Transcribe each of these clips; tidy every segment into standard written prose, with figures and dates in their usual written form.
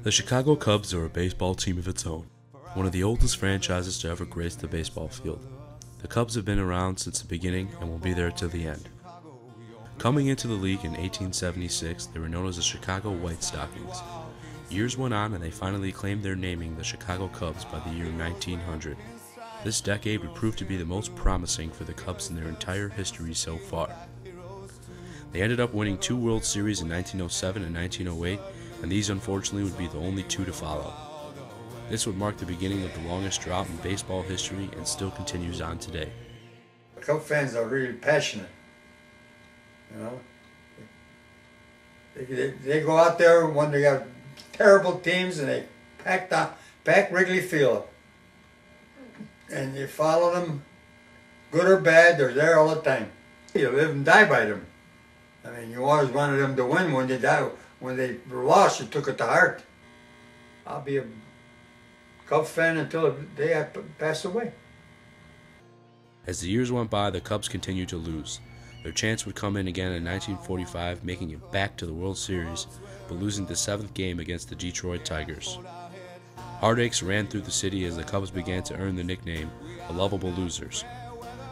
The Chicago Cubs are a baseball team of its own, one of the oldest franchises to ever grace the baseball field. The Cubs have been around since the beginning and will be there till the end. Coming into the league in 1876, they were known as the Chicago White Stockings. Years went on and they finally claimed their naming the Chicago Cubs by the year 1900. This decade would prove to be the most promising for the Cubs in their entire history so far. They ended up winning 2 World Series in 1907 and 1908, and these unfortunately would be the only 2 to follow. This would mark the beginning of the longest drought in baseball history and still continues on today. Cub fans are really passionate, you know. They go out there when they got terrible teams and they pack Wrigley Field. And you follow them, good or bad, they're there all the time. You live and die by them. I mean, you always wanted them to win. When they die, when they lost, you took it to heart. I'll be a Cub fan until the day I pass away. As the years went by, the Cubs continued to lose. Their chance would come in again in 1945, making it back to the World Series, but losing the 7th game against the Detroit Tigers. Heartaches ran through the city as the Cubs began to earn the nickname, the Lovable Losers.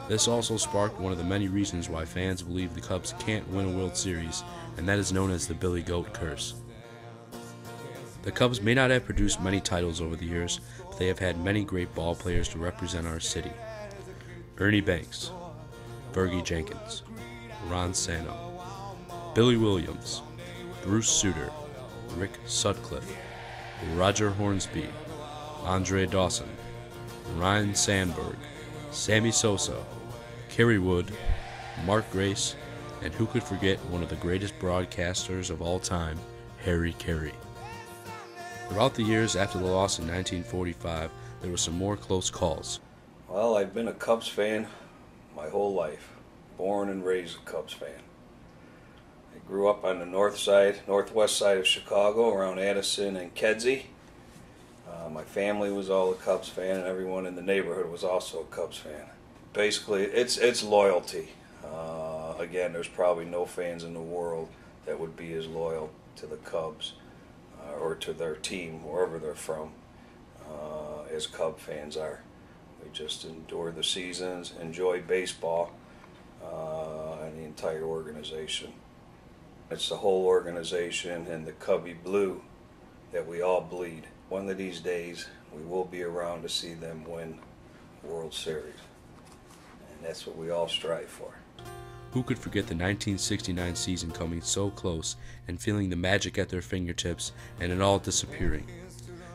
This also sparked one of the many reasons why fans believe the Cubs can't win a World Series, and that is known as the Billy Goat Curse. The Cubs may not have produced many titles over the years, but they have had many great ball players to represent our city. Ernie Banks, Fergie Jenkins, Ron Santo, Billy Williams, Bruce Sutter, Rick Sutcliffe, Roger Hornsby, Andre Dawson, Ryan Sandberg, Sammy Sosa, Kerry Wood, Mark Grace, and who could forget one of the greatest broadcasters of all time, Harry Carey. Throughout the years after the loss in 1945, there were some more close calls. Well, I've been a Cubs fan my whole life. Born and raised a Cubs fan. I grew up on the northwest side of Chicago, around Addison and Kedzie. My family was all a Cubs fan, and everyone in the neighborhood was also a Cubs fan. Basically, it's loyalty. Again, there's probably no fans in the world that would be as loyal to the Cubs or to their team, wherever they're from, as Cub fans are. We just endure the seasons, enjoy baseball, and the entire organization. It's the whole organization and the Cubby Blue that we all bleed. One of these days, we will be around to see them win the World Series. And that's what we all strive for. Who could forget the 1969 season coming so close and feeling the magic at their fingertips and it all disappearing?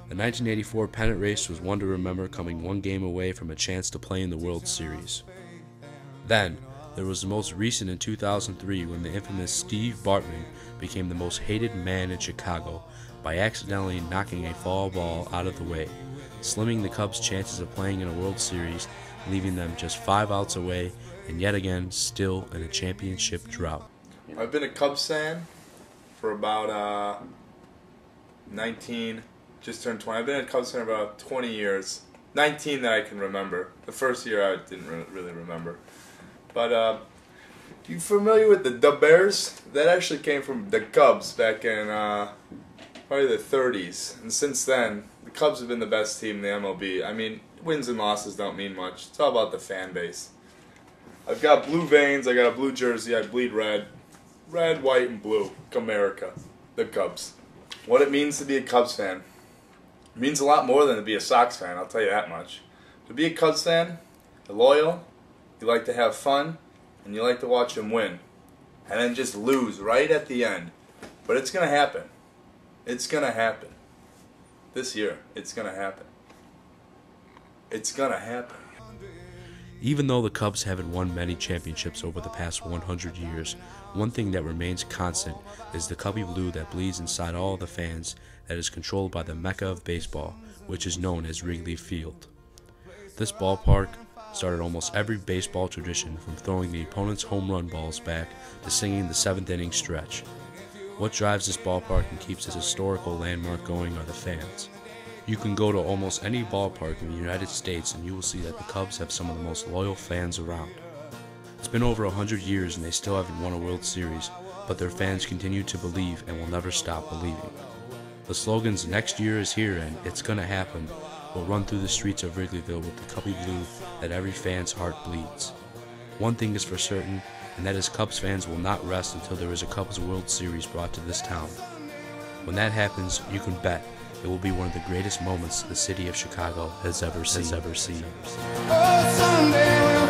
The 1984 pennant race was one to remember, coming 1 game away from a chance to play in the World Series. Then, there was the most recent in 2003 when the infamous Steve Bartman became the most hated man in Chicago by accidentally knocking a foul ball out of the way, slimming the Cubs' chances of playing in a World Series, leaving them just 5 outs away and yet again still in a championship drought. I've been a Cubs fan for about 19, just turned 20. I've been a Cubs fan for about 20 years. 19 that I can remember. The first year I didn't really remember. But you familiar with the Bears? That actually came from the Cubs back in probably the 30s. And since then, the Cubs have been the best team in the MLB. I mean, wins and losses don't mean much. It's all about the fan base. I've got blue veins, I got a blue jersey, I bleed red. Red, white, and blue. America. The Cubs. What it means to be a Cubs fan. It means a lot more than to be a Sox fan, I'll tell you that much. To be a Cubs fan, you're loyal, you like to have fun, and you like to watch them win. And then just lose right at the end. But it's going to happen. It's going to happen. This year, it's going to happen. It's going to happen. Even though the Cubs haven't won many championships over the past 100 years, one thing that remains constant is the Cubby Blue that bleeds inside all the fans, that is controlled by the mecca of baseball, which is known as Wrigley Field. This ballpark started almost every baseball tradition, from throwing the opponent's home run balls back to singing the 7th inning stretch. What drives this ballpark and keeps this historical landmark going are the fans. You can go to almost any ballpark in the United States and you will see that the Cubs have some of the most loyal fans around. It's been over 100 years and they still haven't won a World Series, but their fans continue to believe and will never stop believing. The slogans "Next year is here" and "It's gonna happen" will run through the streets of Wrigleyville with the Cubby Blue that every fan's heart bleeds. One thing is for certain, and that is Cubs fans will not rest until there is a Cubs World Series brought to this town. When that happens, you can bet it will be one of the greatest moments the city of Chicago has ever seen. Oh, someday